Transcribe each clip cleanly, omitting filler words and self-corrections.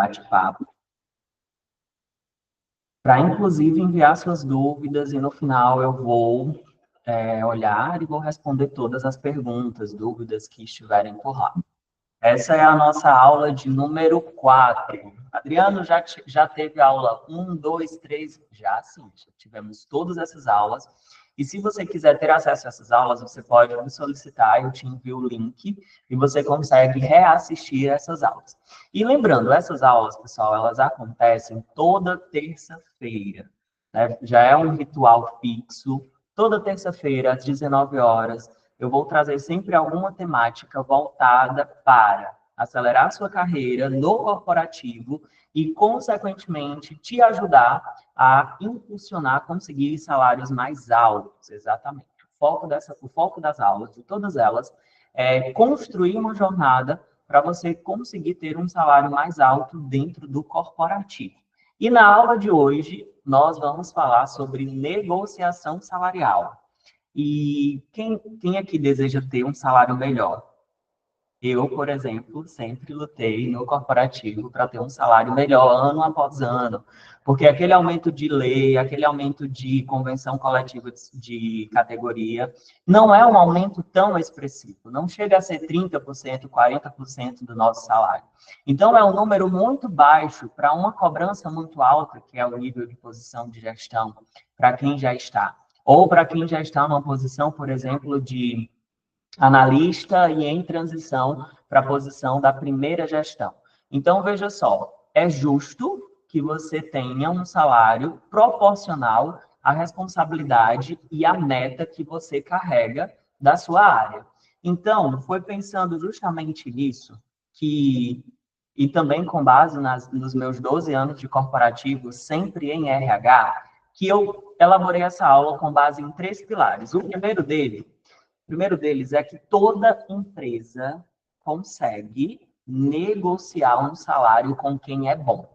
bate-papo, para inclusive enviar suas dúvidas e no final eu vou olhar e vou responder todas as perguntas, dúvidas que estiverem por lá. Essa é a nossa aula de número 4. Adriano, já teve aula 1, 2, 3? Já sim, já tivemos todas essas aulas. E se você quiser ter acesso a essas aulas, você pode me solicitar, eu te envio o link e você consegue reassistir essas aulas. E lembrando, essas aulas, pessoal, elas acontecem toda terça-feira, né? Já é um ritual fixo. Toda terça-feira, às 19 horas, eu vou trazer sempre alguma temática voltada para acelerar sua carreira no corporativo e, consequentemente, te ajudar a impulsionar, conseguir salários mais altos, exatamente. O foco das aulas, de todas elas, é construir uma jornada para você conseguir ter um salário mais alto dentro do corporativo. E na aula de hoje, nós vamos falar sobre negociação salarial. E quem aqui deseja ter um salário melhor? Eu, por exemplo, sempre lutei no corporativo para ter um salário melhor ano após ano, porque aquele aumento de lei, aquele aumento de convenção coletiva de categoria, não é um aumento tão expressivo, não chega a ser 30%, 40% do nosso salário. Então, é um número muito baixo para uma cobrança muito alta, que é o nível de posição de gestão, para quem já está. Ou para quem já está numa posição, por exemplo, de analista e em transição para a posição da primeira gestão. Então, veja só, é justo que você tenha um salário proporcional à responsabilidade e à meta que você carrega da sua área. Então, foi pensando justamente nisso que, e também com base nos meus 12 anos de corporativo, sempre em RH, que eu elaborei essa aula com base em 3 pilares. O primeiro deles é que toda empresa consegue negociar um salário com quem é bom.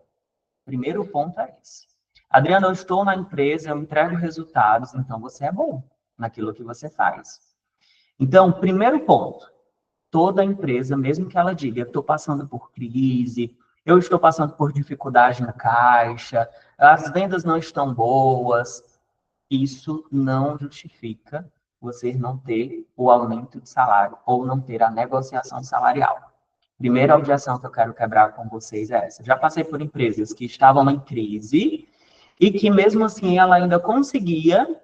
Primeiro ponto é esse. Adriana, eu estou na empresa, eu entrego resultados, então você é bom naquilo que você faz. Então, primeiro ponto, toda empresa, mesmo que ela diga, eu estou passando por crise, eu estou passando por dificuldade na caixa, as vendas não estão boas, isso não justifica você não ter o aumento de salário ou não ter a negociação salarial. Primeira objeção que eu quero quebrar com vocês é essa. Já passei por empresas que estavam em crise e que, mesmo assim, ela ainda conseguia,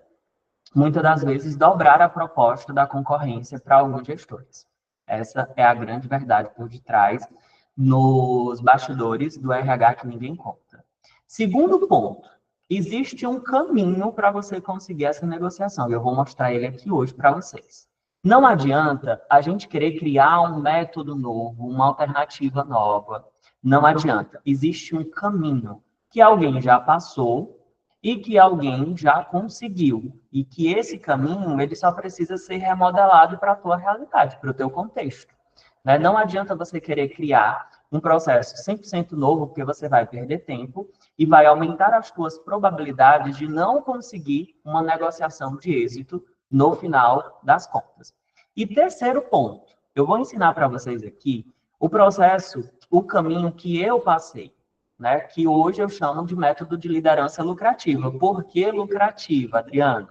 muitas das vezes, dobrar a proposta da concorrência para alguns gestores. Essa é a grande verdade por detrás nos bastidores do RH que ninguém conta. Segundo ponto, existe um caminho para você conseguir essa negociação, e eu vou mostrar ele aqui hoje para vocês. Não adianta a gente querer criar um método novo, uma alternativa nova. Não adianta. Existe um caminho que alguém já passou e que alguém já conseguiu. E que esse caminho ele só precisa ser remodelado para a tua realidade, para o teu contexto. Né? Não adianta você querer criar um processo 100% novo, porque você vai perder tempo e vai aumentar as suas probabilidades de não conseguir uma negociação de êxito no final das contas. E terceiro ponto, eu vou ensinar para vocês aqui o processo, o caminho que eu passei, né? Que hoje eu chamo de método de liderança lucrativa. Por que lucrativa, Adriano?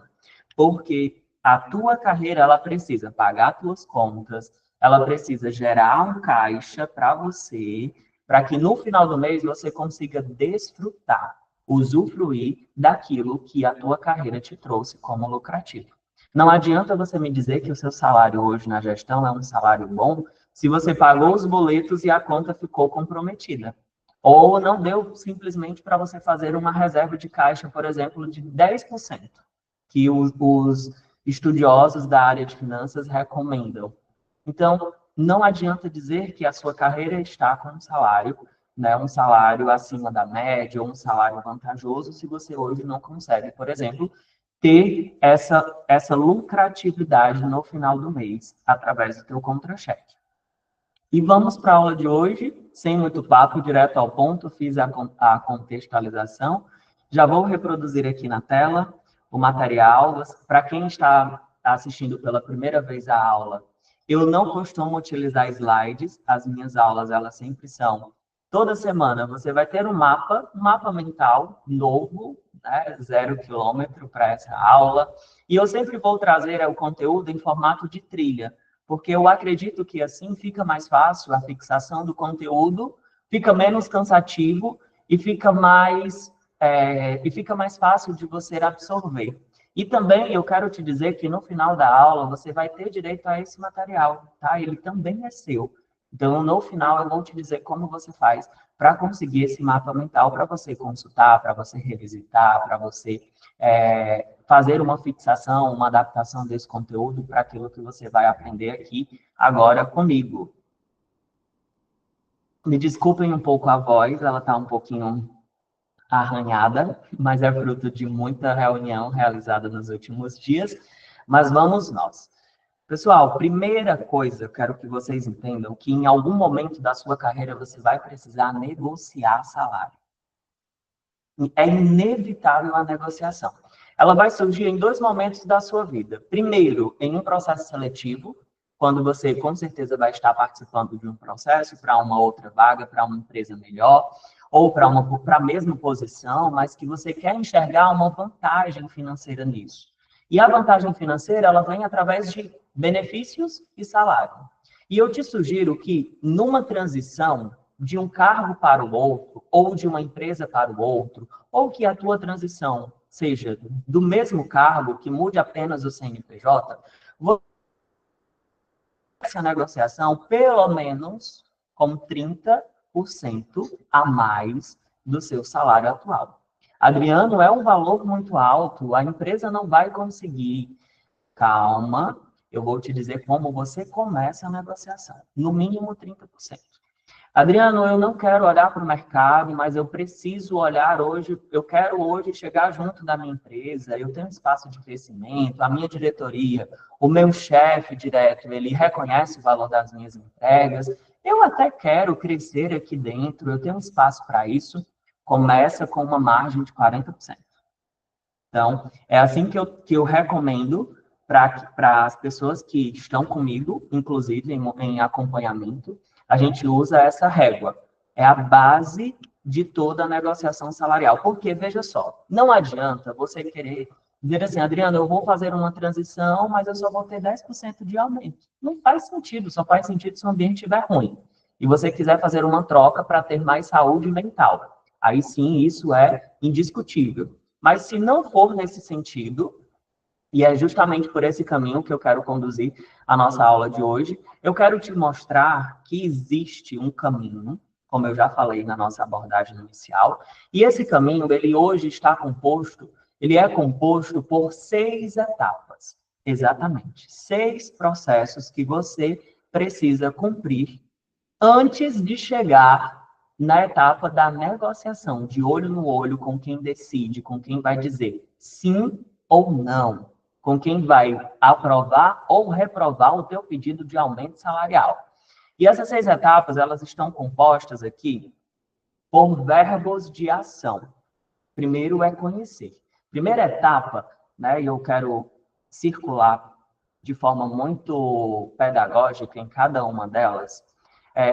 Porque a tua carreira ela precisa pagar tuas contas, ela precisa gerar um caixa para você, para que no final do mês você consiga desfrutar, usufruir daquilo que a tua carreira te trouxe como lucrativo. Não adianta você me dizer que o seu salário hoje na gestão é um salário bom se você pagou os boletos e a conta ficou comprometida. Ou não deu simplesmente para você fazer uma reserva de caixa, por exemplo, de 10%, que os estudiosos da área de finanças recomendam. Então, não adianta dizer que a sua carreira está com um salário, né, um salário acima da média, ou um salário vantajoso, se você hoje não consegue, por exemplo, ter essa lucratividade no final do mês, através do teu contra-cheque. E vamos para a aula de hoje, sem muito papo, direto ao ponto, fiz a contextualização. Já vou reproduzir aqui na tela o material. Para quem está assistindo pela primeira vez a aula, eu não costumo utilizar slides, as minhas aulas elas sempre são Toda semana você vai ter um mapa mental novo, né, 0 km para essa aula. E eu sempre vou trazer o conteúdo em formato de trilha, porque eu acredito que assim fica mais fácil a fixação do conteúdo, fica menos cansativo e fica mais fácil de você absorver. E também eu quero te dizer que no final da aula você vai ter direito a esse material, tá? Ele também é seu. Então, no final, eu vou te dizer como você faz para conseguir esse mapa mental, para você consultar, para você revisitar, para você fazer uma fixação, uma adaptação desse conteúdo para aquilo que você vai aprender aqui agora comigo. Me desculpem um pouco a voz, ela está um pouquinho arranhada, mas é fruto de muita reunião realizada nos últimos dias. Mas vamos nós. Pessoal, primeira coisa, eu quero que vocês entendam que em algum momento da sua carreira você vai precisar negociar salário. É inevitável a negociação. Ela vai surgir em 2 momentos da sua vida. Primeiro, em um processo seletivo, quando você com certeza vai estar participando de um processo para uma outra vaga, para uma empresa melhor, ou para a mesma posição, mas que você quer enxergar uma vantagem financeira nisso. E a vantagem financeira, ela vem através de benefícios e salário. E eu te sugiro que, numa transição de um cargo para o outro, ou de uma empresa para o outro, ou que a tua transição seja do mesmo cargo, que mude apenas o CNPJ, essa negociação pelo menos com 30% a mais do seu salário atual. Adriano, é um valor muito alto, a empresa não vai conseguir. Calma, eu vou te dizer como você começa a negociação. No mínimo 30%. Adriano, eu não quero olhar para o mercado, mas eu preciso olhar hoje, eu quero hoje chegar junto da minha empresa, eu tenho espaço de crescimento, a minha diretoria, o meu chefe direto, ele reconhece o valor das minhas entregas, eu até quero crescer aqui dentro, eu tenho espaço para isso, começa com uma margem de 40%. Então, é assim que eu recomendo para as pessoas que estão comigo, inclusive em acompanhamento, a gente usa essa régua. É a base de toda a negociação salarial. Porque, veja só, não adianta você querer dizer assim, Adriano, eu vou fazer uma transição, mas eu só vou ter 10% de aumento. Não faz sentido, só faz sentido se o ambiente estiver ruim. E você quiser fazer uma troca para ter mais saúde mental. Aí sim, isso é indiscutível. Mas se não for nesse sentido, e é justamente por esse caminho que eu quero conduzir a nossa aula de hoje, eu quero te mostrar que existe um caminho, como eu já falei na nossa abordagem inicial, e esse caminho, ele hoje está composto, ele é composto por 6 etapas. Exatamente. 6 processos que você precisa cumprir antes de chegar na etapa da negociação, de olho no olho com quem decide, com quem vai dizer sim ou não, com quem vai aprovar ou reprovar o teu pedido de aumento salarial. E essas 6 etapas, elas estão compostas aqui por verbos de ação. Primeiro é conhecer. Primeira etapa, né, e eu quero circular de forma muito pedagógica em cada uma delas.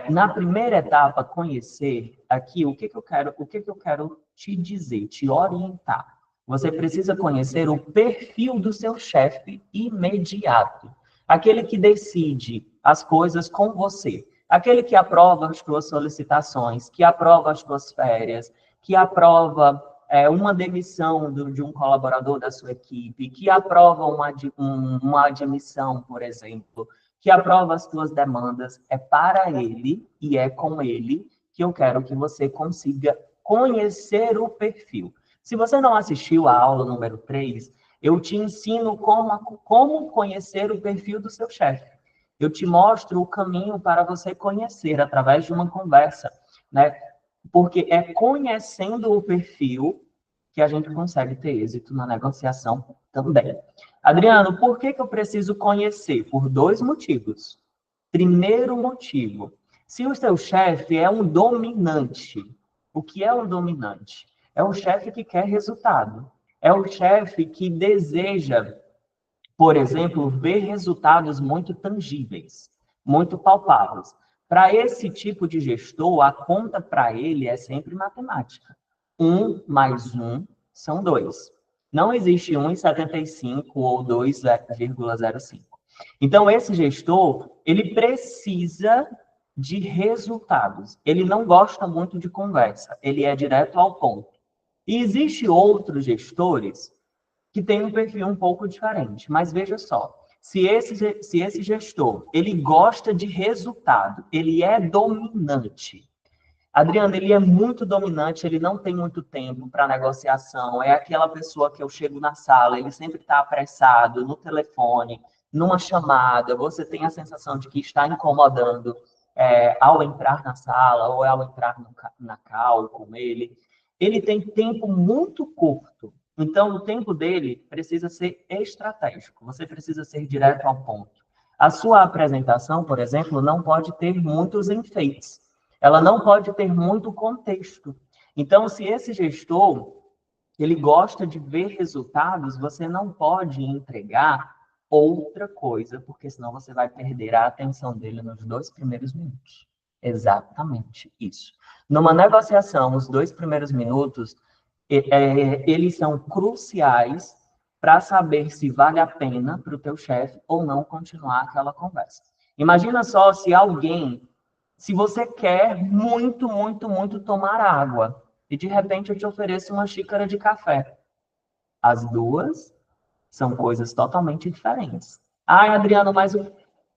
Na primeira etapa, conhecer aqui o que eu quero te dizer, te orientar. Você precisa conhecer o perfil do seu chefe imediato, aquele que decide as coisas com você, aquele que aprova as suas solicitações, que aprova as suas férias, que aprova uma demissão de um colaborador da sua equipe, que aprova uma admissão, por exemplo, que aprova as suas demandas, é para ele e é com ele que eu quero que você consiga conhecer o perfil. Se você não assistiu a aula número 3, eu te ensino como conhecer o perfil do seu chefe. Eu te mostro o caminho para você conhecer através de uma conversa, né? Porque é conhecendo o perfil que a gente consegue ter êxito na negociação também. Adriano, por que eu preciso conhecer? Por 2 motivos. Primeiro motivo, se o seu chefe é um dominante, o que é um dominante? É um chefe que quer resultado. É um chefe que deseja, por exemplo, ver resultados muito tangíveis, muito palpáveis. Para esse tipo de gestor, a conta para ele é sempre matemática. 1 mais 1 são 2. Não existe 1,75 ou 2,05. Então, esse gestor, ele precisa de resultados. Ele não gosta muito de conversa, ele é direto ao ponto. E existe outros gestores que têm um perfil um pouco diferente, mas veja só, se esse gestor, ele gosta de resultado, ele é dominante. Adriano, ele é muito dominante, ele não tem muito tempo para negociação, é aquela pessoa que eu chego na sala, ele sempre está apressado, no telefone, numa chamada, você tem a sensação de que está incomodando ao entrar na sala ou ao entrar na call com ele. Ele tem tempo muito curto, então o tempo dele precisa ser estratégico, você precisa ser direto ao ponto. A sua apresentação, por exemplo, não pode ter muitos enfeites. Ela não pode ter muito contexto. Então, se esse gestor ele gosta de ver resultados, você não pode entregar outra coisa, porque senão você vai perder a atenção dele nos 2 primeiros minutos. Exatamente isso. Numa negociação, os 2 primeiros minutos, eles são cruciais para saber se vale a pena para o teu chefe ou não continuar aquela conversa. Imagina só se você quer muito, muito, muito tomar água e de repente eu te ofereço uma xícara de café. As duas são coisas totalmente diferentes. Ai, Adriano, mas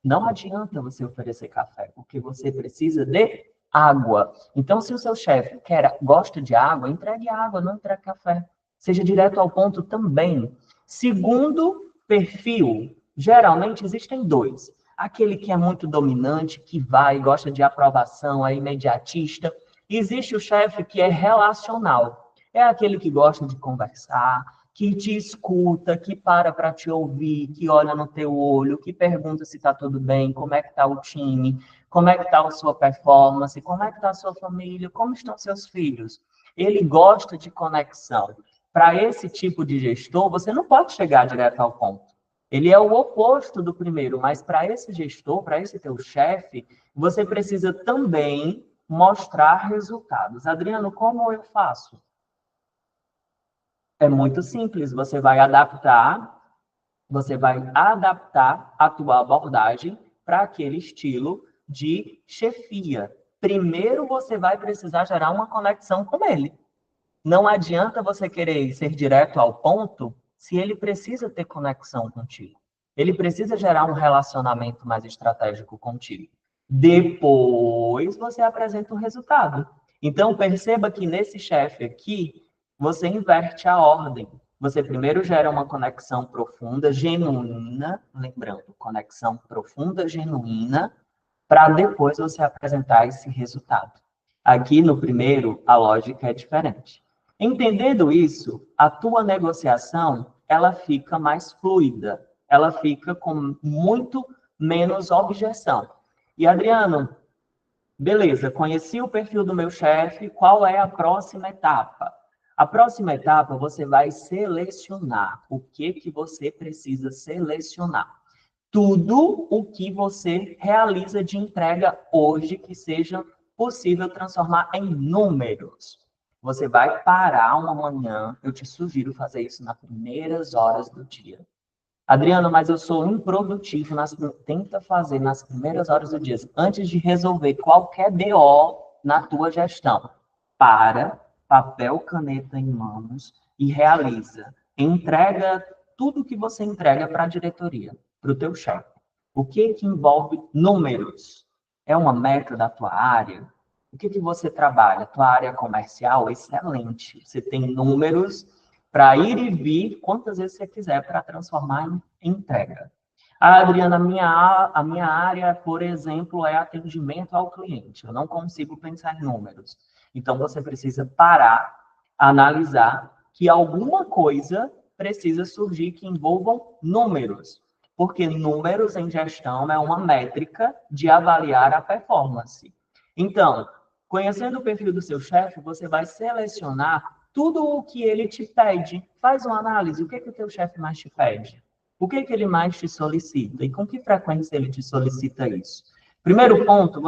não adianta você oferecer café, porque você precisa de água. Então, se o seu chefe gosta de água, entregue água, não entregue café. Seja direto ao ponto também. Segundo perfil, geralmente existem 2. Aquele que é muito dominante, que vai, gosta de aprovação, é imediatista. Existe o chefe que é relacional. É aquele que gosta de conversar, que te escuta, que para te ouvir, que olha no teu olho, que pergunta se está tudo bem, como é que está o time, como é que está a sua performance, como é que está a sua família, como estão seus filhos. Ele gosta de conexão. Para esse tipo de gestor, você não pode chegar direto ao ponto. Ele é o oposto do primeiro, mas para esse gestor, para esse teu chefe, você precisa também mostrar resultados. Adriano, como eu faço? É muito simples, você vai adaptar a tua abordagem para aquele estilo de chefia. Primeiro você vai precisar gerar uma conexão com ele. Não adianta você querer ser direto ao ponto se ele precisa ter conexão contigo. Ele precisa gerar um relacionamento mais estratégico contigo. Depois você apresenta o resultado. Então perceba que nesse chefe aqui, você inverte a ordem. Você primeiro gera uma conexão profunda, genuína, lembrando, conexão profunda, genuína, para depois você apresentar esse resultado. Aqui no primeiro, a lógica é diferente. Entendendo isso, a tua negociação, ela fica mais fluida, ela fica com muito menos objeção. E Adriano, beleza, conheci o perfil do meu chefe, qual é a próxima etapa? A próxima etapa, você vai selecionar o que você precisa selecionar. Tudo o que você realiza de entrega hoje que seja possível transformar em números. Você vai parar uma manhã, eu te sugiro fazer isso nas primeiras horas do dia. Adriano, mas eu sou improdutivo, tenta fazer nas primeiras horas do dia, antes de resolver qualquer BO na tua gestão. Para, papel, caneta em mãos e realiza. Entrega tudo que você entrega para a diretoria, para o teu chefe. O que envolve números? É uma meta da tua área? O que você trabalha? Tua área comercial? Excelente. Você tem números para ir e vir quantas vezes você quiser para transformar em entrega. Adriana, a minha área, por exemplo, é atendimento ao cliente. Eu não consigo pensar em números. Então, você precisa parar, analisar que alguma coisa precisa surgir que envolvam números. Porque números em gestão é uma métrica de avaliar a performance. Então, conhecendo o perfil do seu chefe, você vai selecionar tudo o que ele te pede. Faz uma análise. O que o teu chefe mais te pede? O que ele mais te solicita? E com que frequência ele te solicita isso? Primeiro ponto,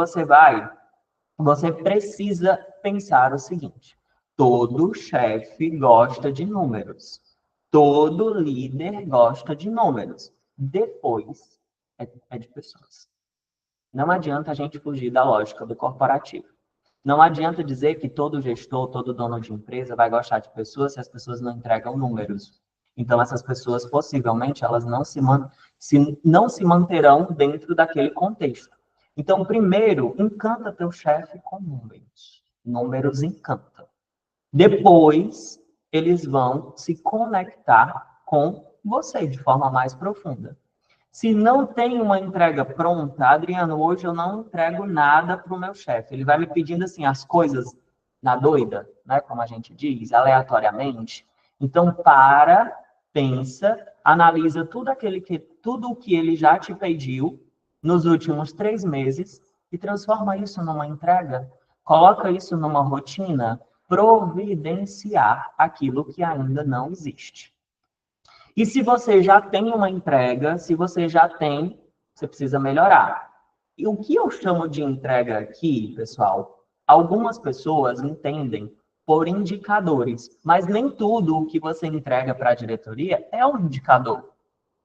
você precisa pensar o seguinte: todo chefe gosta de números. Todo líder gosta de números. Depois é de pessoas. Não adianta a gente fugir da lógica do corporativo. Não adianta dizer que todo gestor, todo dono de empresa vai gostar de pessoas se as pessoas não entregam números. Então, essas pessoas, possivelmente, elas não se manterão dentro daquele contexto. Então, primeiro, encanta teu chefe com números. Números encantam. Depois, eles vão se conectar com você de forma mais profunda. Se não tem uma entrega pronta, Adriano, hoje eu não entrego nada para o meu chefe. Ele vai me pedindo assim as coisas na doida, né? Como a gente diz, aleatoriamente. Então, pensa, analisa tudo o que ele já te pediu nos últimos 3 meses e transforma isso numa entrega. Coloca isso numa rotina, providenciar aquilo que ainda não existe. E se você já tem uma entrega, se você já tem, você precisa melhorar. E o que eu chamo de entrega aqui, pessoal, algumas pessoas entendem por indicadores, mas nem tudo o que você entrega para a diretoria é um indicador.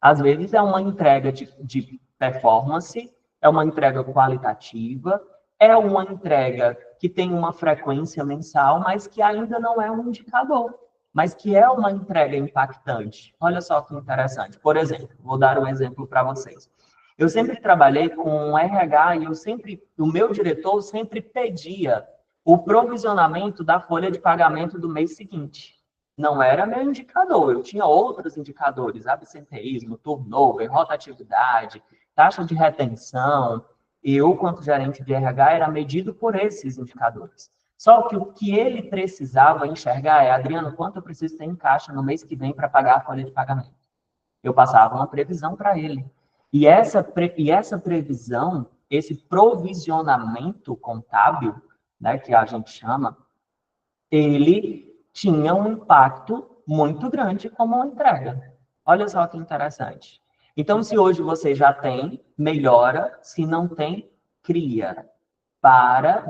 Às vezes é uma entrega de performance, é uma entrega qualitativa, é uma entrega que tem uma frequência mensal, mas que ainda não é um indicador, mas que é uma entrega impactante. Olha só que interessante. Por exemplo, vou dar um exemplo para vocês. Eu sempre trabalhei com RH e o meu diretor sempre pedia o provisionamento da folha de pagamento do mês seguinte. Não era meu indicador, eu tinha outros indicadores, absenteísmo, turnover, rotatividade, taxa de retenção. Eu, quanto gerente de RH, era medido por esses indicadores. Só que o que ele precisava enxergar é, Adriano, quanto eu preciso ter em caixa no mês que vem para pagar a folha de pagamento? Eu passava uma previsão para ele. E essa previsão, esse provisionamento contábil, né, que a gente chama, ele tinha um impacto muito grande como uma entrega. Olha só que interessante. Então, se hoje você já tem, melhora. Se não tem, cria.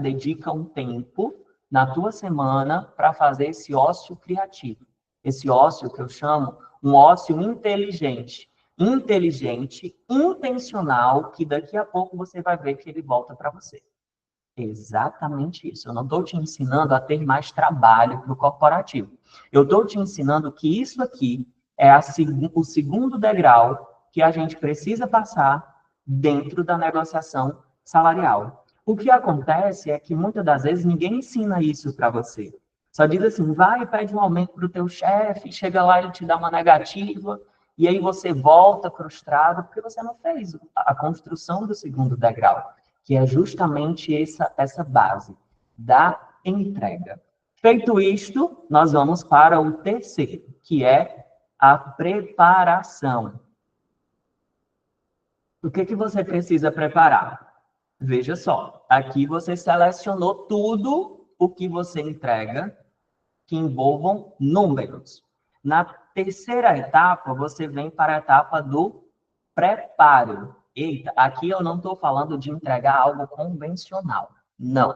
Dedica um tempo na tua semana para fazer esse ócio criativo. Esse ócio que eu chamo um ócio inteligente. Inteligente, intencional, que daqui a pouco você vai ver que ele volta para você. Exatamente isso. Eu não estou te ensinando a ter mais trabalho para o corporativo. Eu estou te ensinando que isso aqui é o segundo degrau que a gente precisa passar dentro da negociação salarial. O que acontece é que muitas das vezes ninguém ensina isso para você. Só diz assim, vai e pede um aumento para o teu chefe, chega lá e ele te dá uma negativa, e aí você volta frustrado porque você não fez a construção do segundo degrau, que é justamente essa base da entrega. Feito isto, nós vamos para o terceiro, que é a preparação. O que você precisa preparar? Veja só, aqui você selecionou tudo o que você entrega que envolvam números. Na terceira etapa, você vem para a etapa do preparo. Eita, aqui eu não estou falando de entregar algo convencional. Não.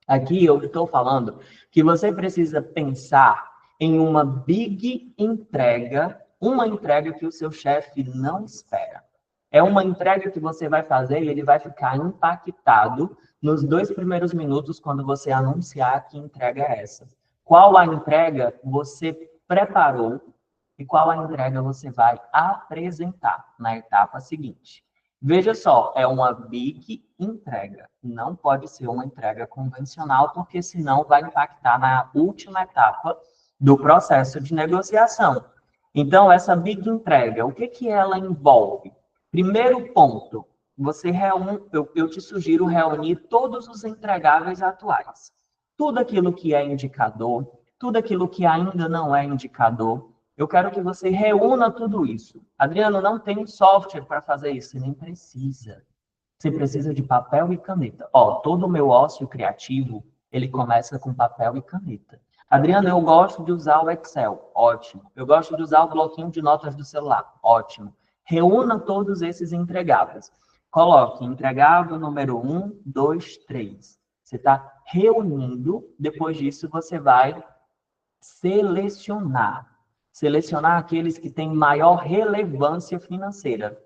Aqui eu estou falando que você precisa pensar em uma big entrega, uma entrega que o seu chefe não espera. É uma entrega que você vai fazer e ele vai ficar impactado nos 2 primeiros minutos quando você anunciar que entrega é essa. Qual a entrega você preparou e qual a entrega você vai apresentar na etapa seguinte. Veja só, é uma big entrega. Não pode ser uma entrega convencional, porque senão vai impactar na última etapa do processo de negociação. Então, essa big entrega, o que ela envolve? Primeiro ponto, eu te sugiro reunir todos os entregáveis atuais. Tudo aquilo que é indicador, tudo aquilo que ainda não é indicador, eu quero que você reúna tudo isso. Adriano, não tem software para fazer isso. Você nem precisa. Você precisa de papel e caneta. Todo o meu ócio criativo, ele começa com papel e caneta. Adriano, eu gosto de usar o Excel. Ótimo. Eu gosto de usar o bloquinho de notas do celular. Ótimo. Reúna todos esses entregáveis. coloque entregável número 1, 2, 3. Você está reunindo, depois disso você vai selecionar. Selecionar aqueles que têm maior relevância financeira.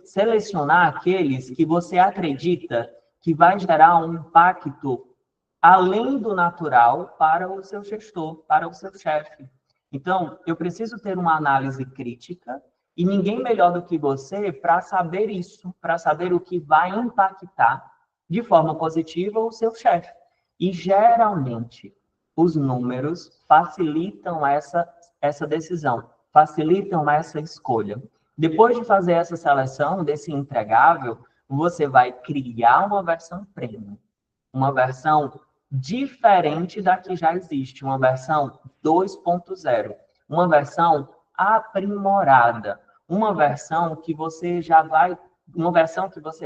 Selecionar aqueles que você acredita que vai gerar um impacto além do natural para o seu gestor, para o seu chefe. Então, eu preciso ter uma análise crítica e ninguém melhor do que você para saber isso, para saber o que vai impactar de forma positiva o seu chefe. E, geralmente, os números facilitam essa decisão, facilitam essa escolha. Depois de fazer essa seleção desse entregável, você vai criar uma versão premium, uma versão diferente da que já existe, uma versão 2.0, uma versão aprimorada, uma versão que você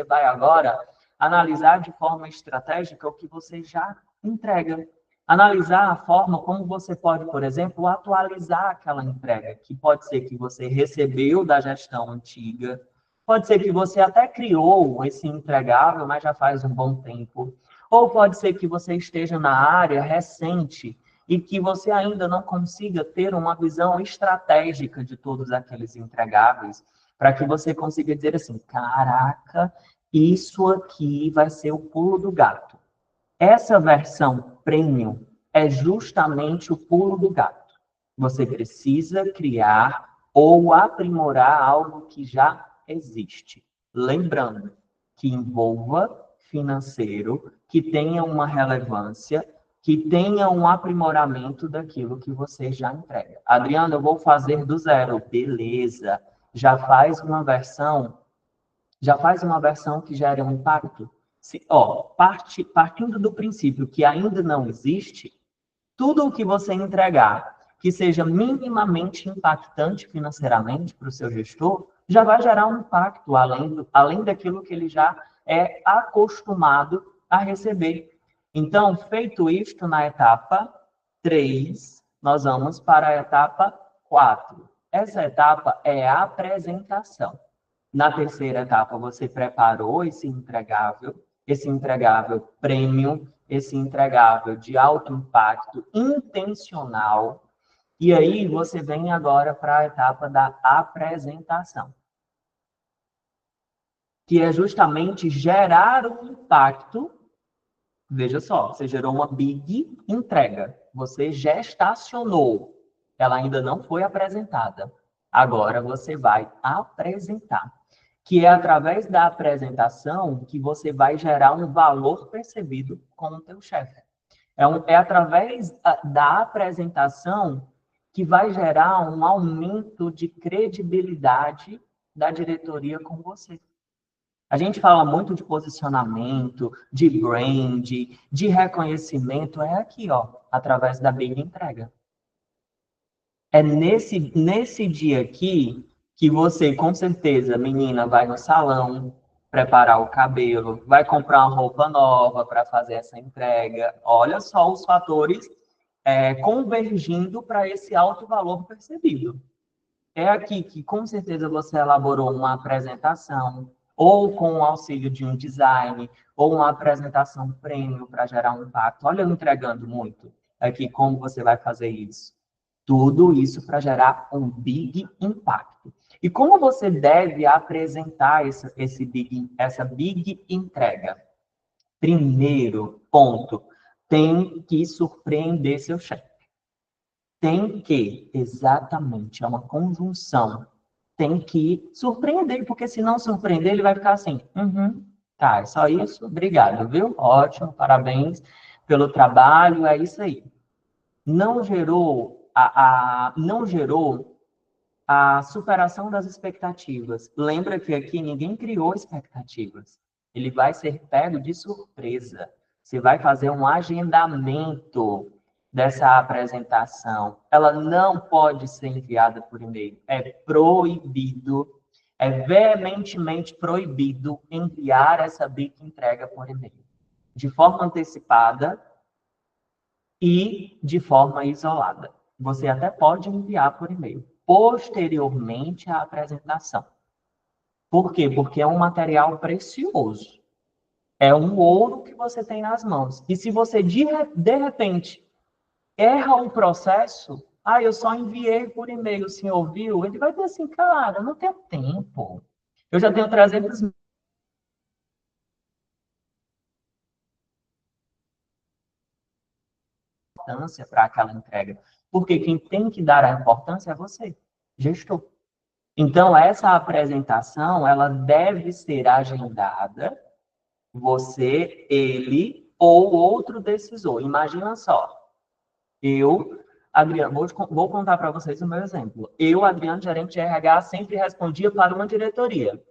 vai agora analisar de forma estratégica o que você já entrega. Analisar a forma como você pode, por exemplo, atualizar aquela entrega, que pode ser que você recebeu da gestão antiga, pode ser que você até criou esse entregável, mas já faz um bom tempo. Ou pode ser que você esteja na área recente e que você ainda não consiga ter uma visão estratégica de todos aqueles entregáveis, para que você consiga dizer assim, caraca, isso aqui vai ser o pulo do gato. Essa versão premium é justamente o pulo do gato. Você precisa criar ou aprimorar algo que já existe. Lembrando que envolva financeiro, que tenha uma relevância, que tenha um aprimoramento daquilo que você já entrega. Adriana, eu vou fazer do zero. Beleza. Já faz uma versão que gere um impacto. Partindo do princípio que ainda não existe, tudo o que você entregar que seja minimamente impactante financeiramente para o seu gestor, já vai gerar um impacto além daquilo que ele já é acostumado a receber. Então, feito isto na etapa 3, nós vamos para a etapa 4. Essa etapa é a apresentação. Na terceira etapa, você preparou esse entregável premium, esse entregável de alto impacto intencional. E aí você vem agora para a etapa da apresentação, que é justamente gerar um impacto. Veja só, você gerou uma big entrega, você gestacionou, ela ainda não foi apresentada. Agora você vai apresentar, que é através da apresentação que você vai gerar um valor percebido com o teu chefe. É através da apresentação que vai gerar um aumento de credibilidade da diretoria com você. A gente fala muito de posicionamento, de brand, de reconhecimento, é aqui, ó, através da Big Entrega. É nesse dia aqui que você, com certeza, menina, vai no salão, preparar o cabelo, vai comprar uma roupa nova para fazer essa entrega. Olha só os fatores convergindo para esse alto valor percebido. É aqui que, com certeza, você elaborou uma apresentação, ou com o auxílio de um design, ou uma apresentação premium para gerar um impacto. Olha, eu entregando muito aqui como você vai fazer isso. Tudo isso para gerar um big impacto. E como você deve apresentar essa big entrega? Primeiro ponto, tem que surpreender seu chefe. Tem que, exatamente, é uma conjunção. Tem que surpreender, porque se não surpreender, ele vai ficar assim, tá, é só isso, obrigado, viu? Ótimo, parabéns pelo trabalho, é isso aí. Não gerou a superação das expectativas. Lembra que aqui ninguém criou expectativas. Ele vai ser pego de surpresa. Você vai fazer um agendamento dessa apresentação. Ela não pode ser enviada por e-mail. É proibido, é veementemente proibido enviar essa big entrega por e-mail. De forma antecipada e de forma isolada. Você até pode enviar por e-mail posteriormente à apresentação. Por quê? Porque é um material precioso. É um ouro que você tem nas mãos. E se você, de repente, erra o processo, eu só enviei por e-mail, o senhor viu? Ele vai dizer assim, cara, não tenho tempo. Eu já tenho 300 importância para aquela entrega. Porque quem tem que dar a importância é você, gestor. Então, essa apresentação, ela deve ser agendada, você, ele ou outro decisor. Imagina só, eu, Adriano, vou contar para vocês o meu exemplo. Eu, Adriano, gerente de RH, sempre respondia para uma diretoria.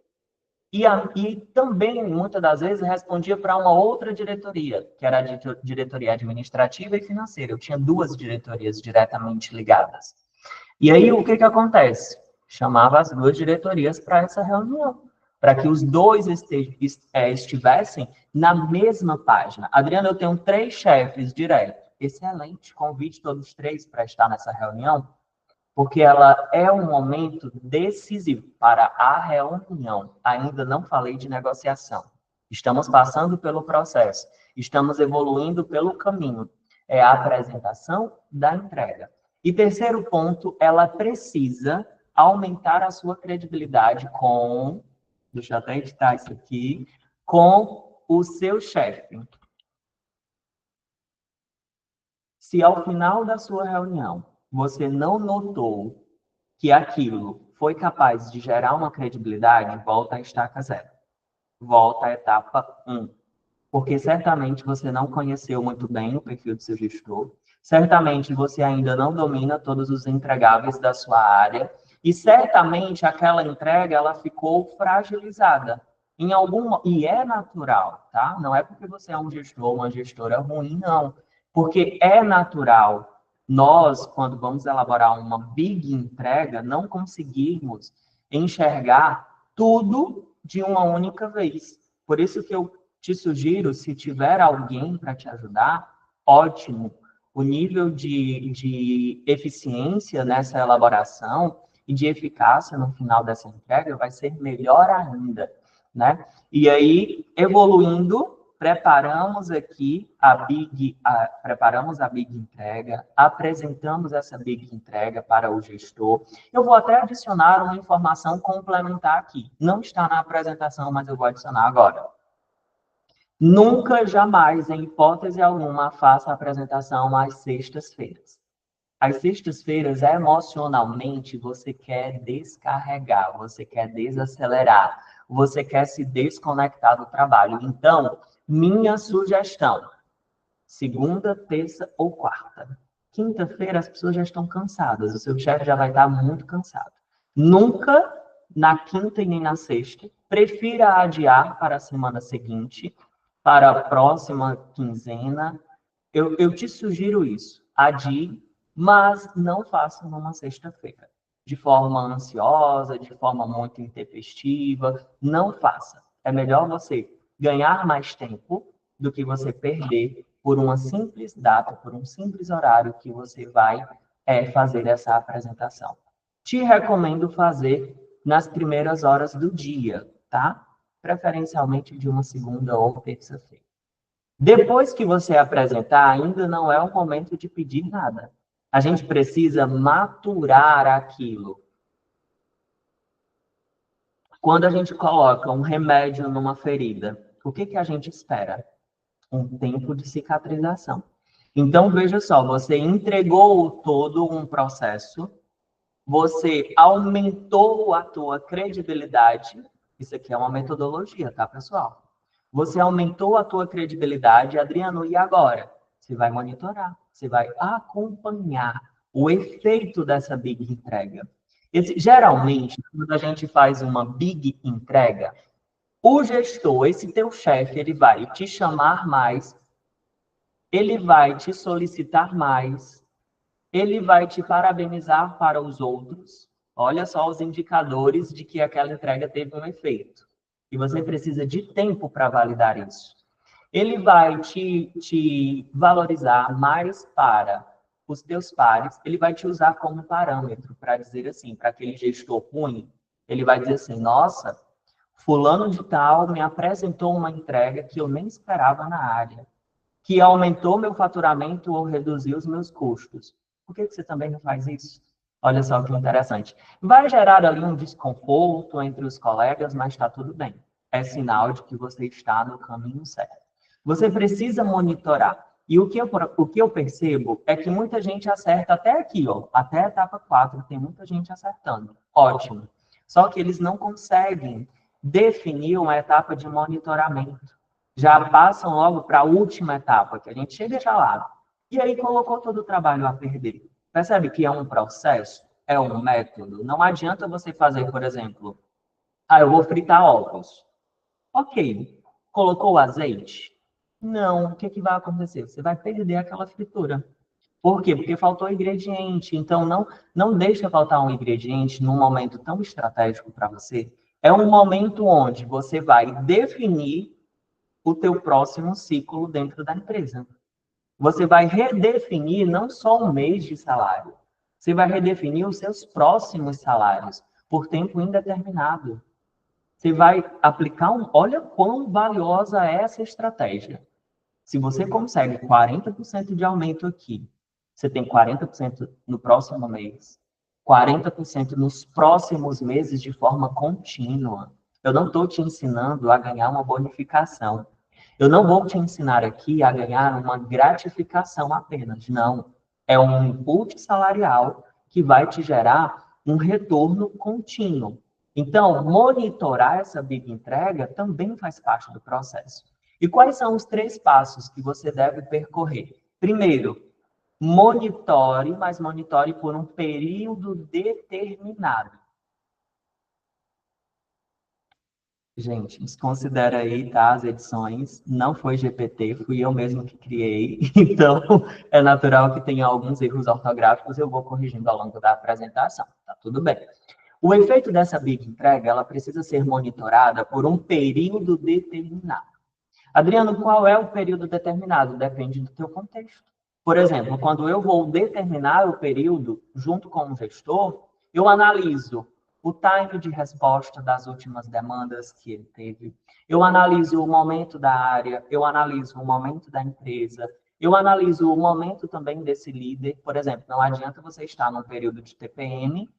E também, muitas das vezes, respondia para uma outra diretoria, que era a diretoria administrativa e financeira. Eu tinha duas diretorias diretamente ligadas. E aí, o que acontece? Chamava as duas diretorias para essa reunião, para que os dois estivessem na mesma página. Adriano, eu tenho 3 chefes direto. Excelente, convide todos os 3 para estar nessa reunião, porque ela é um momento decisivo para a reunião. Ainda não falei de negociação. Estamos passando pelo processo, estamos evoluindo pelo caminho. É a apresentação da entrega. E terceiro ponto, ela precisa aumentar a sua credibilidade com, deixa eu até editar isso aqui, com o seu chefe. Se ao final da sua reunião você não notou que aquilo foi capaz de gerar uma credibilidade, volta à estaca zero. Volta à etapa 1. Porque certamente você não conheceu muito bem o perfil do seu gestor, certamente você ainda não domina todos os entregáveis da sua área, e certamente aquela entrega ela ficou fragilizada. E é natural, tá? Não é porque você é um gestor ou uma gestora ruim, não. Porque é natural nós, quando vamos elaborar uma big entrega, não conseguirmos enxergar tudo de uma única vez. Por isso que eu te sugiro, se tiver alguém para te ajudar, ótimo. O nível de eficiência nessa elaboração e de eficácia no final dessa entrega vai ser melhor ainda, né? E aí, evoluindo, preparamos a big entrega, apresentamos essa big entrega para o gestor. Eu vou até adicionar uma informação complementar aqui. Não está na apresentação, mas eu vou adicionar agora. Nunca, jamais, em hipótese alguma, faça a apresentação às sextas-feiras. Às sextas-feiras, emocionalmente, você quer descarregar, você quer desacelerar, você quer se desconectar do trabalho. Então, minha sugestão, segunda, terça ou quarta. Quinta-feira, as pessoas já estão cansadas, o seu chefe já vai estar muito cansado. Nunca na quinta e nem na sexta, prefira adiar para a semana seguinte, para a próxima quinzena. Eu te sugiro isso. Adie, mas não faça numa sexta-feira. De forma ansiosa, de forma muito intempestiva. Não faça. É melhor você ganhar mais tempo do que você perder por uma simples data, por um simples horário que você vai fazer essa apresentação. Te recomendo fazer nas primeiras horas do dia, tá? Preferencialmente de uma segunda ou terça-feira. Depois que você apresentar, ainda não é o momento de pedir nada. A gente precisa maturar aquilo. Quando a gente coloca um remédio numa ferida, o que a gente espera? Um tempo de cicatrização. Então, veja só, você entregou todo um processo, você aumentou a tua credibilidade. Isso aqui é uma metodologia, tá, pessoal? Você aumentou a tua credibilidade, Adriano, e agora? Você vai monitorar, você vai acompanhar o efeito dessa big entrega. Geralmente, quando a gente faz uma big entrega, o gestor, esse teu chefe, ele vai te chamar mais, ele vai te solicitar mais, ele vai te parabenizar para os outros. Olha só os indicadores de que aquela entrega teve um efeito. E você precisa de tempo para validar isso. Ele vai te valorizar mais para os teus pares, ele vai te usar como parâmetro para dizer assim, para aquele gestor ruim, ele vai dizer assim, nossa, Fulano de tal me apresentou uma entrega que eu nem esperava na área, que aumentou meu faturamento ou reduziu os meus custos. Por que você também não faz isso? Olha só que interessante. Vai gerar ali um desconforto entre os colegas, mas está tudo bem. É sinal de que você está no caminho certo. Você precisa monitorar. E o que eu percebo é que muita gente acerta até aqui, ó, até a etapa 4, tem muita gente acertando. Ótimo. Só que eles não conseguem definir uma etapa de monitoramento. Já passam logo para a última etapa, que a gente chega já lá. E aí colocou todo o trabalho a perder. Percebe que é um processo, é um método. Não adianta você fazer, por exemplo, eu vou fritar ovos. Ok, colocou o azeite? Não, o que vai acontecer? Você vai perder aquela fritura. Por quê? Porque faltou ingrediente. Então, não deixa faltar um ingrediente num momento tão estratégico para você. É um momento onde você vai definir o teu próximo ciclo dentro da empresa. Você vai redefinir não só um mês de salário, você vai redefinir os seus próximos salários por tempo indeterminado. Você vai aplicar Olha quão valiosa é essa estratégia. Se você consegue 40% de aumento aqui, você tem 40% no próximo mês, 40% nos próximos meses de forma contínua. Eu não estou te ensinando a ganhar uma bonificação. Eu não vou te ensinar aqui a ganhar uma gratificação apenas. Não. É um input salarial que vai te gerar um retorno contínuo. Então, monitorar essa big entrega também faz parte do processo. E quais são os 3 passos que você deve percorrer? Primeiro, monitore, mas monitore por um período determinado. Gente, desconsidera aí, tá? As edições. Não foi GPT, fui eu mesmo que criei. Então, é natural que tenha alguns erros ortográficos, eu vou corrigindo ao longo da apresentação. Tá tudo bem. O efeito dessa big entrega, ela precisa ser monitorada por um período determinado. Adriano, qual é o período determinado? Depende do teu contexto. Por exemplo, quando eu vou determinar o período junto com o gestor, eu analiso o time de resposta das últimas demandas que ele teve, eu analiso o momento da área, eu analiso o momento da empresa, eu analiso o momento também desse líder. Por exemplo, não adianta você estar num período de TPM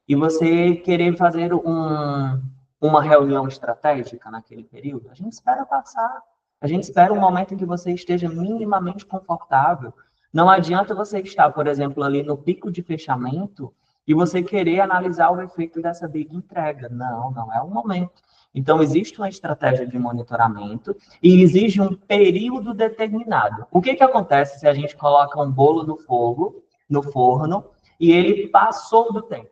e você querer fazer uma reunião estratégica naquele período. A gente espera passar. A gente espera um momento em que você esteja minimamente confortável. Não adianta você estar, por exemplo, ali no pico de fechamento e você querer analisar o efeito dessa big entrega. Não, não é o momento. Então, existe uma estratégia de monitoramento e exige um período determinado. O que acontece se a gente coloca um bolo no fogo, no forno, e ele passou do tempo?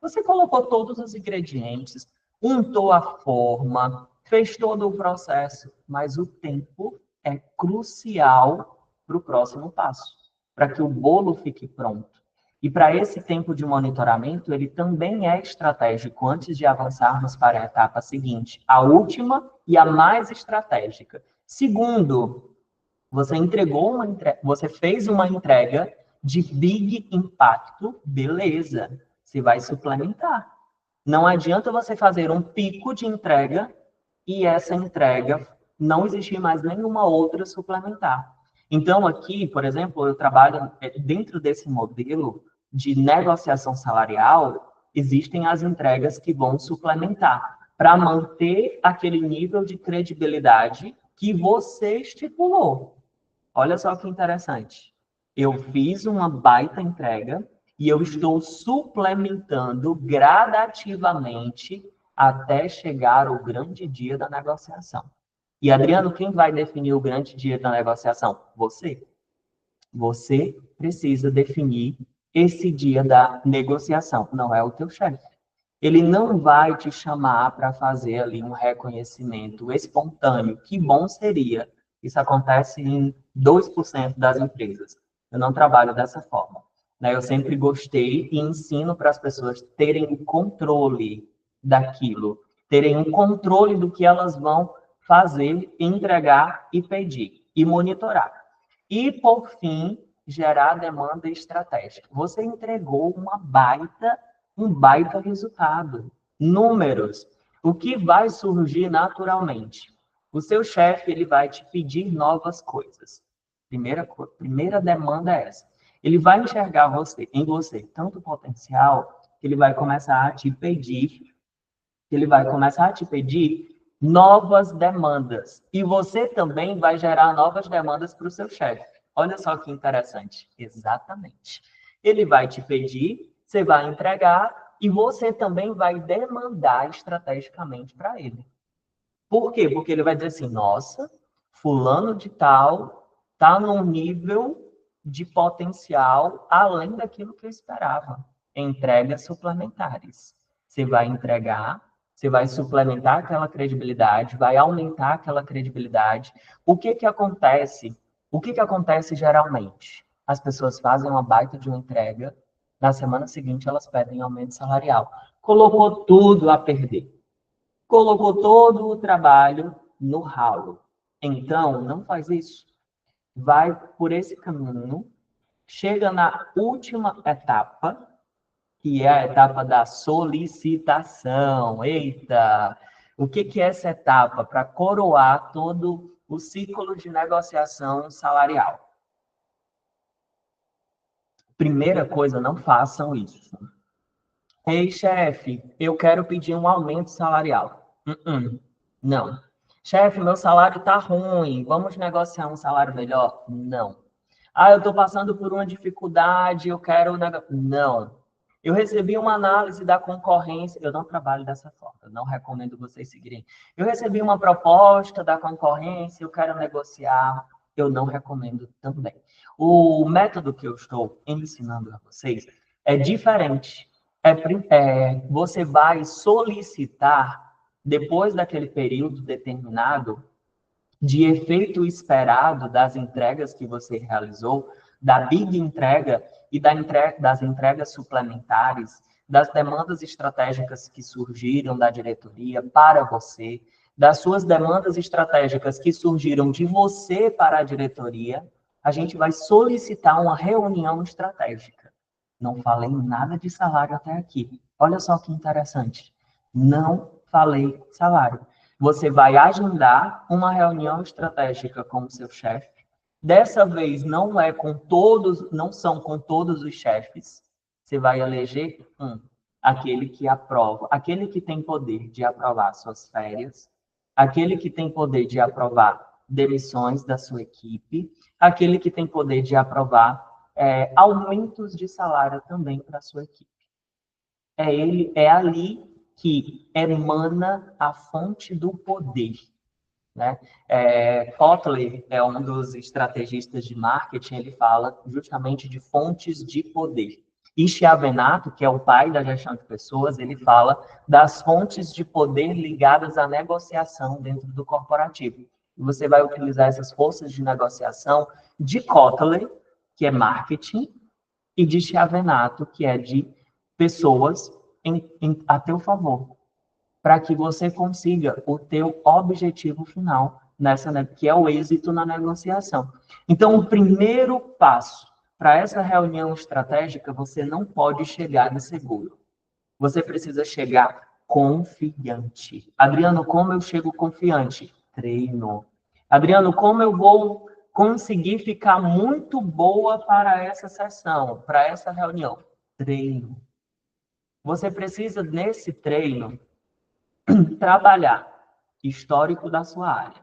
Você colocou todos os ingredientes, untou a forma, fez todo o processo, mas o tempo é crucial para o próximo passo, para que o bolo fique pronto. E para esse tempo de monitoramento, ele também é estratégico antes de avançarmos para a etapa seguinte, a última e a mais estratégica. Segundo, você fez uma entrega de big impacto, beleza. Você vai suplementar. Não adianta você fazer um pico de entrega e essa entrega não existir mais nenhuma outra suplementar. Então, aqui, por exemplo, eu trabalho dentro desse modelo de negociação salarial, existem as entregas que vão suplementar para manter aquele nível de credibilidade que você estipulou. Olha só que interessante. Eu fiz uma baita entrega e eu estou suplementando gradativamente até chegar o grande dia da negociação. E, Adriano, quem vai definir o grande dia da negociação? Você. Você precisa definir esse dia da negociação, não é o teu chefe. Ele não vai te chamar para fazer ali um reconhecimento espontâneo. Que bom seria. Isso acontece em 2% das empresas. Eu não trabalho dessa forma. Né? Eu sempre gostei e ensino para as pessoas terem o controle daquilo, terem um controle do que elas vão fazer, entregar e pedir, e monitorar. E, por fim, gerar demanda estratégica. Você entregou um baita resultado. Números. O que vai surgir naturalmente? O seu chefe ele vai te pedir novas coisas. Primeira demanda é essa. Ele vai enxergar em você tanto potencial que ele vai começar a te pedir, novas demandas. E você também vai gerar novas demandas para o seu chefe. Olha só que interessante. Exatamente. Ele vai te pedir, você vai entregar e você também vai demandar estrategicamente para ele. Por quê? Porque ele vai dizer assim, nossa, fulano de tal está num nível de potencial além daquilo que eu esperava. Entregas suplementares. Você vai entregar, você vai suplementar aquela credibilidade, vai aumentar aquela credibilidade. O que que acontece? O que que acontece geralmente? As pessoas fazem uma baita de uma entrega, na semana seguinte elas pedem aumento salarial. Colocou tudo a perder. Colocou todo o trabalho no ralo. Então, não faz isso. Vai por esse caminho, chega na última etapa, que é a etapa da solicitação. Eita! O que que é essa etapa? Para coroar todo o ciclo de negociação salarial. Primeira coisa, não façam isso. Ei, chefe, eu quero pedir um aumento salarial. Não. Chefe, meu salário está ruim. Vamos negociar um salário melhor? Não. Ah, eu estou passando por uma dificuldade, eu quero... Não. Eu recebi uma análise da concorrência. Eu não trabalho dessa forma, eu não recomendo vocês seguirem. Eu recebi uma proposta da concorrência, eu quero negociar. Eu não recomendo também. O método que eu estou ensinando a vocês é diferente. Você vai solicitar, depois daquele período determinado, de efeito esperado das entregas que você realizou, da big entrega e das entregas suplementares, das demandas estratégicas que surgiram da diretoria para você, das suas demandas estratégicas que surgiram de você para a diretoria, a gente vai solicitar uma reunião estratégica. Não falei nada de salário até aqui. Olha só que interessante. Não falei salário. Você vai agendar uma reunião estratégica com o seu chefe. Dessa vez não são com todos os chefes. Você vai eleger aquele que aprova, aquele que tem poder de aprovar suas férias, aquele que tem poder de aprovar demissões da sua equipe, aquele que tem poder de aprovar aumentos de salário também para a sua equipe. É ali que emana a fonte do poder. Né? Kotler é um dos estrategistas de marketing, ele fala justamente de fontes de poder. E Chiavenato, que é o pai da gestão de pessoas, ele fala das fontes de poder ligadas à negociação dentro do corporativo. E você vai utilizar essas forças de negociação de Kotler, que é marketing, e de Chiavenato, que é de pessoas a teu favor, para que você consiga o teu objetivo final, que é o êxito na negociação. Então, o primeiro passo para essa reunião estratégica, você não pode chegar inseguro. Você precisa chegar confiante. Adriano, como eu chego confiante? Treino. Adriano, como eu vou conseguir ficar muito boa para essa sessão, para essa reunião? Treino. Você precisa, nesse treino, trabalhar histórico da sua área.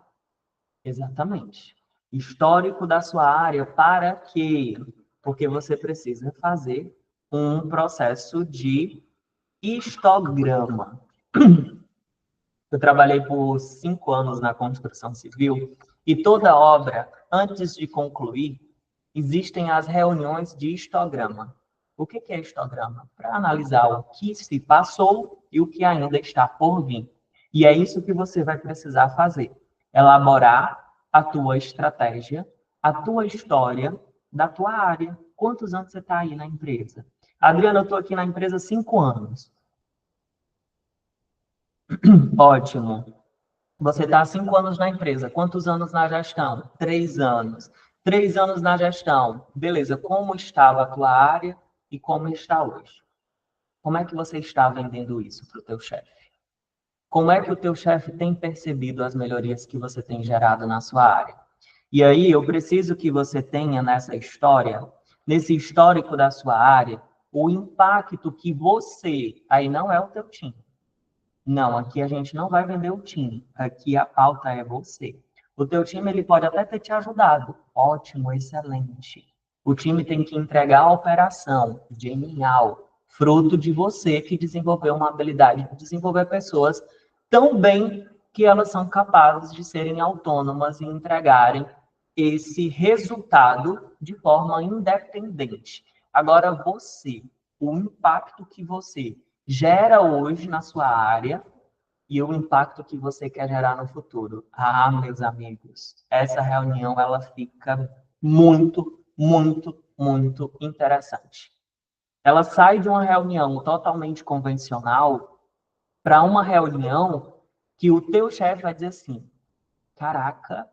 Exatamente. Histórico da sua área para quê? Porque você precisa fazer um processo de histograma. Eu trabalhei por 5 anos na construção civil e toda obra, antes de concluir, existem as reuniões de histograma. O que é histograma? Para analisar o que se passou e o que ainda está por vir. E é isso que você vai precisar fazer. Elaborar a tua estratégia, a tua história da tua área. Quantos anos você está aí na empresa? Adriana, eu estou aqui na empresa há 5 anos. Ótimo. Você está há 5 anos na empresa. Quantos anos na gestão? 3 anos. 3 anos na gestão. Beleza. Como estava a tua área e como está hoje? Como é que você está vendendo isso para o teu chefe? Como é que o teu chefe tem percebido as melhorias que você tem gerado na sua área? E aí eu preciso que você tenha nessa história, nesse histórico da sua área, o impacto que você, aí não é o teu time. Não, aqui a gente não vai vender o time. Aqui a pauta é você. O teu time ele pode até ter te ajudado. Ótimo, excelente. O time tem que entregar a operação, genial, fruto de você que desenvolveu uma habilidade de desenvolver pessoas tão bem que elas são capazes de serem autônomas e entregarem esse resultado de forma independente. Agora você, o impacto que você gera hoje na sua área e o impacto que você quer gerar no futuro. Ah, meus amigos, essa reunião ela fica muito interessante. Ela sai de uma reunião totalmente convencional para uma reunião que o teu chefe vai dizer assim: caraca,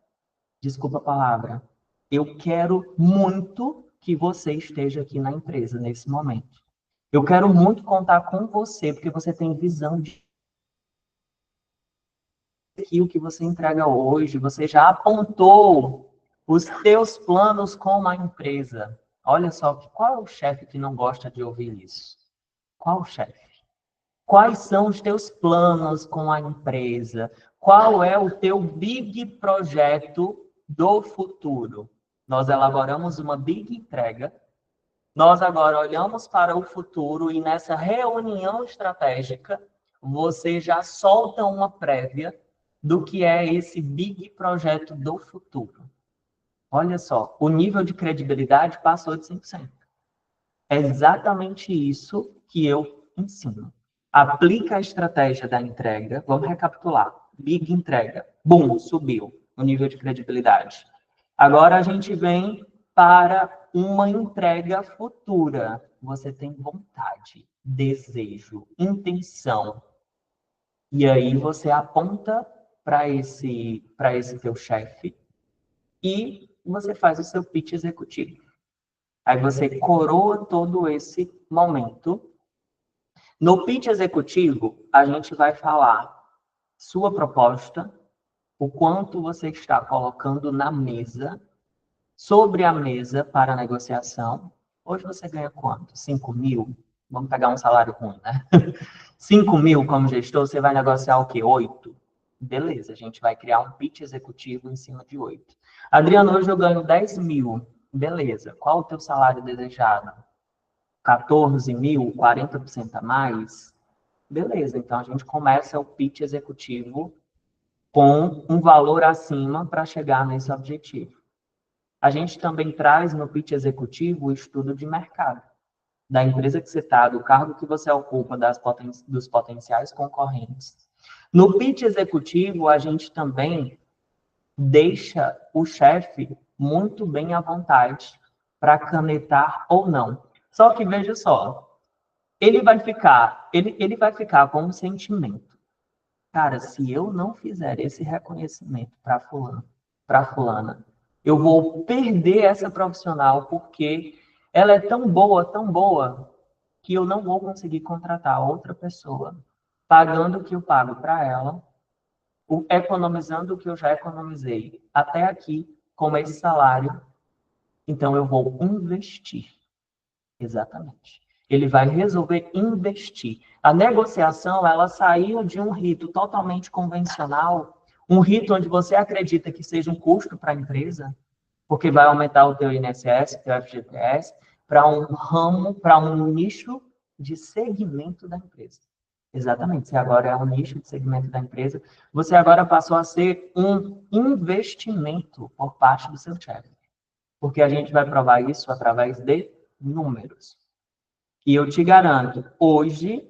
desculpa a palavra, eu quero muito que você esteja aqui na empresa nesse momento. Eu quero muito contar com você, porque você tem visão de que o que você entrega hoje, você já apontou os teus planos com a empresa. Olha só, qual é o chefe que não gosta de ouvir isso? Qual o chefe? Quais são os teus planos com a empresa? Qual é o teu big projeto do futuro? Nós elaboramos uma big entrega. Nós agora olhamos para o futuro e nessa reunião estratégica, você já solta uma prévia do que é esse big projeto do futuro. Olha só, o nível de credibilidade passou de 100%. É exatamente isso que eu ensino. Aplica a estratégia da entrega. Vamos recapitular. Big entrega. Bum, subiu o nível de credibilidade. Agora a gente vem para uma entrega futura. Você tem vontade, desejo, intenção. E aí você aponta para esse teu chefe e você faz o seu pitch executivo. Aí você coroa todo esse momento. No pitch executivo, a gente vai falar sua proposta, o quanto você está colocando na mesa, sobre a mesa para negociação. Hoje você ganha quanto? 5 mil? Vamos pegar um salário ruim, né? 5 mil como gestor, você vai negociar o quê? 8? Beleza, a gente vai criar um pitch executivo em cima de 8. Adriano, hoje eu ganho 10 mil. Beleza, qual o teu salário desejado? 14 mil, 40% a mais? Beleza, então a gente começa o pitch executivo com um valor acima para chegar nesse objetivo. A gente também traz no pitch executivo o estudo de mercado da empresa que você está, do cargo que você ocupa, dos potenciais concorrentes. No pitch executivo, a gente também deixa o chefe muito bem à vontade para canetar ou não. Só que veja só, ele vai ficar com um sentimento. Cara, se eu não fizer esse reconhecimento para fulana, eu vou perder essa profissional porque ela é tão boa, que eu não vou conseguir contratar outra pessoa pagando o que eu pago para ela, economizando o que eu já economizei até aqui com esse salário. Então eu vou investir. Exatamente. Ele vai resolver investir. A negociação, ela saiu de um rito totalmente convencional, um rito onde você acredita que seja um custo para a empresa, porque vai aumentar o teu INSS, teu FGTS, para um ramo, para um nicho de segmento da empresa. Exatamente. Você agora é um nicho de segmento da empresa. Você agora passou a ser um investimento por parte do seu chefe. Porque a gente vai provar isso através de números. E eu te garanto, hoje,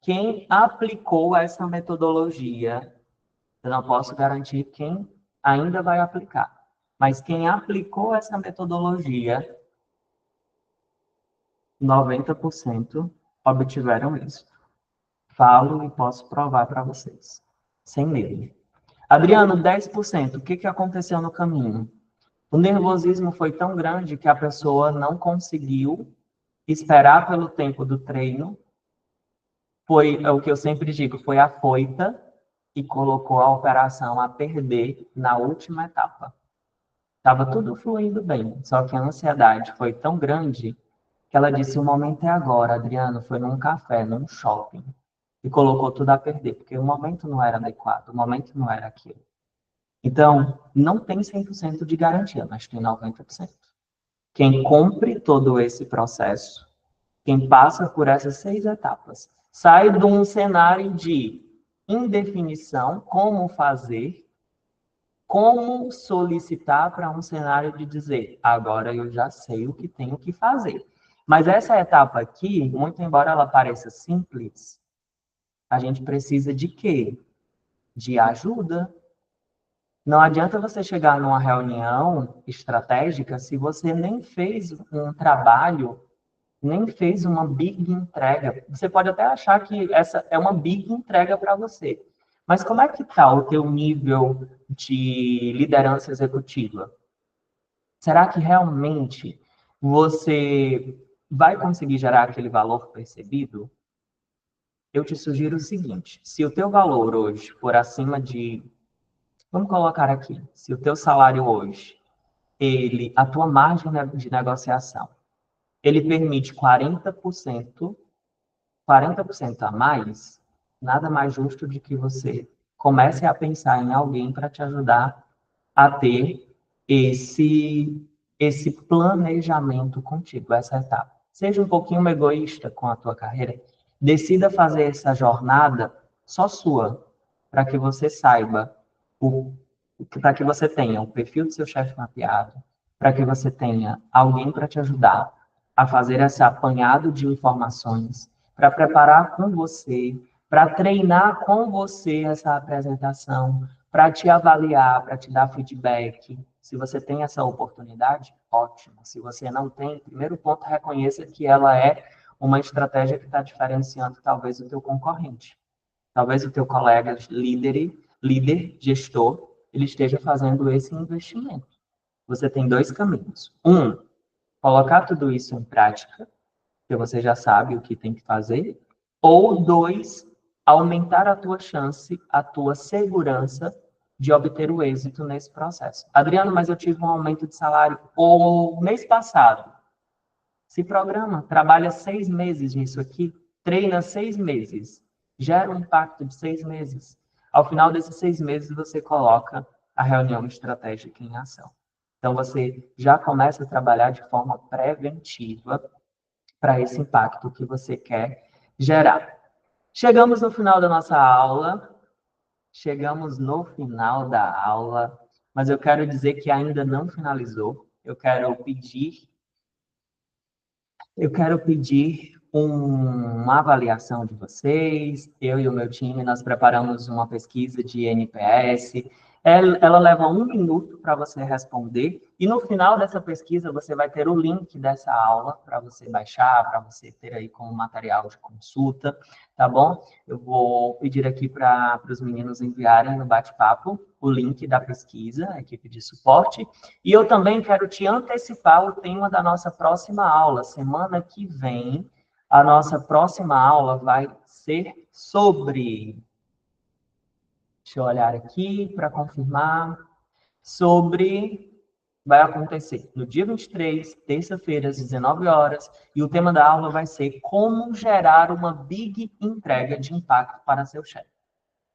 quem aplicou essa metodologia, eu não posso garantir quem ainda vai aplicar, mas quem aplicou essa metodologia, 90% obtiveram isso. Falo e posso provar para vocês, sem medo. Adriano, 10%, o que aconteceu no caminho? O nervosismo foi tão grande que a pessoa não conseguiu esperar pelo tempo do treino, foi o que eu sempre digo, foi afoita e colocou a operação a perder na última etapa. Estava tudo fluindo bem, só que a ansiedade foi tão grande que ela disse: o momento é agora. Adriano foi num café, num shopping, e colocou tudo a perder, porque o momento não era adequado, o momento não era aquilo. Então, não tem 100% de garantia, mas tem 90%. Quem cumpre todo esse processo, quem passa por essas 6 etapas, sai de um cenário de indefinição, como fazer, como solicitar, para um cenário de dizer, agora eu já sei o que tenho que fazer. Mas essa etapa aqui, muito embora ela pareça simples, a gente precisa de quê? De ajuda. Não adianta você chegar numa reunião estratégica se você nem fez um trabalho, nem fez uma big entrega. Você pode até achar que essa é uma big entrega para você. Mas como é que está o teu nível de liderança executiva? Será que realmente você vai conseguir gerar aquele valor percebido? Eu te sugiro o seguinte: se o teu valor hoje for acima de, vamos colocar aqui, se o teu salário hoje, a tua margem de negociação, ele permite 40% a mais, nada mais justo de que você comece a pensar em alguém para te ajudar a ter esse, esse planejamento contigo, essa etapa. Seja um pouquinho egoísta com a tua carreira. Decida fazer essa jornada só sua, para que você saiba, para que você tenha o perfil do seu chefe mapeado, para que você tenha alguém para te ajudar a fazer esse apanhado de informações, para preparar com você, para treinar com você essa apresentação, para te avaliar, para te dar feedback. Se você tem essa oportunidade, ótimo. Se você não tem, primeiro ponto, reconheça que ela é uma estratégia que está diferenciando talvez o teu concorrente. Talvez o teu colega líder, gestor, ele esteja fazendo esse investimento. Você tem 2 caminhos. Um, colocar tudo isso em prática, que você já sabe o que tem que fazer. Ou 2, aumentar a tua chance, a tua segurança de obter o êxito nesse processo. Adriano, mas eu tive um aumento de salário o mês passado. Se programa, trabalha 6 meses nisso aqui, treina 6 meses, gera um impacto de 6 meses. Ao final desses 6 meses, você coloca a reunião estratégica em ação. Então, você já começa a trabalhar de forma preventiva para esse impacto que você quer gerar. Chegamos no final da nossa aula. Chegamos no final da aula, mas eu quero dizer que ainda não finalizou. Eu quero pedir uma avaliação de vocês. Eu e o meu time, nós preparamos uma pesquisa de NPS. Ela leva 1 minuto para você responder. E no final dessa pesquisa, você vai ter o link dessa aula para você baixar, para você ter aí como material de consulta, tá bom? Eu vou pedir aqui para os meninos enviarem no bate-papo o link da pesquisa, a equipe de suporte. E eu também quero te antecipar o tema da nossa próxima aula. Semana que vem, a nossa próxima aula vai ser sobre... Deixa eu olhar aqui para confirmar. Vai acontecer no dia 23, terça-feira, às 19 horas, e o tema da aula vai ser como gerar uma big entrega de impacto para seu chefe.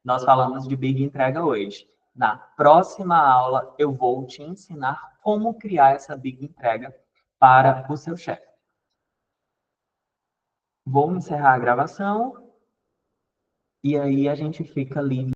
Nós falamos de big entrega hoje. Na próxima aula, eu vou te ensinar como criar essa big entrega para o seu chefe. Vou encerrar a gravação e aí a gente fica livre.